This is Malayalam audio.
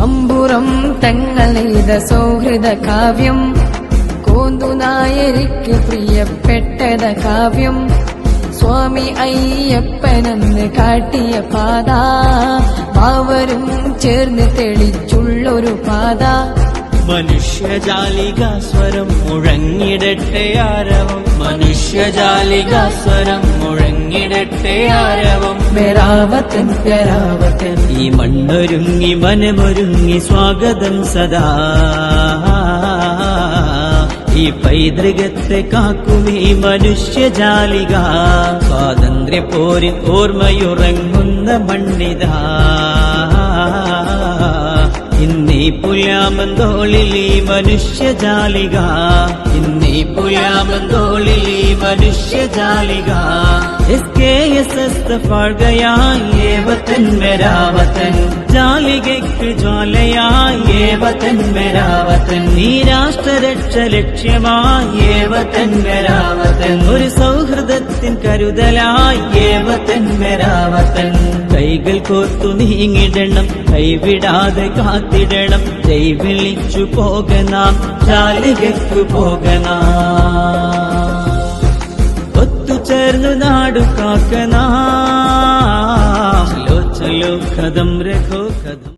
അമ്പുറം തങ്ങളെയ്ത സൗഹൃദ കാവ്യം കോന്തുനായരിക്ക് പ്രിയപ്പെട്ടത കാവ്യം സ്വാമി അയ്യപ്പനെന്ന് കാട്ടിയ പാത മാവരും ചേർന്ന് തെളിച്ചുള്ളൊരു പാത മനുഷ്യജാലിക സ്വരം മുഴങ്ങിടട്ടെ ആരവം മനുഷ്യജാലിക സ്വരം മുഴങ്ങിടട്ടെ ആരവം മെരാവത്തൻ പെരാവത്തൻ ഈ മണ്ണൊരുങ്ങി മനമൊരുങ്ങി സ്വാഗതം സദാ ഈ പൈതൃകത്തെ കാക്കുമീ മനുഷ്യജാലിക സ്വാതന്ത്ര്യപ്പോരിൻ ഓർമ്മയുറങ്ങുന്ന മണ്ണിതാ ഇന്നീ പുലാമന്തോളിൽ ഈ മനുഷ്യജാലിക ഇന്നീ പുലാമന്തോളിൽ ഈ മനുഷ്യജാലിക SKSS പാഴ്കയായി വതൻ മേരാ വതൻ ജാലികയ്ക്ക് ജ്വാലയായി വതൻ മേരാ വതൻ ഈ രാഷ്ട്രരക്ഷ ലക്ഷ്യമായി വതൻ മേരാ വതൻ ഒരു സൗഹൃദത്തിൻ കരുതലായി വതൻ മേരാ വതൻ കൈകൾ കോർത്തു നീങ്ങിടണം കൈവിടാതെ കാത്തിടണം ജയ് വിളിച്ചു പോകനാം ജാലികയ്ക്കു പോകനാം ഒത്തുചേർന്നു നാടു കാക്കനാം ചലോ ചലോ കദം രഖോ കദം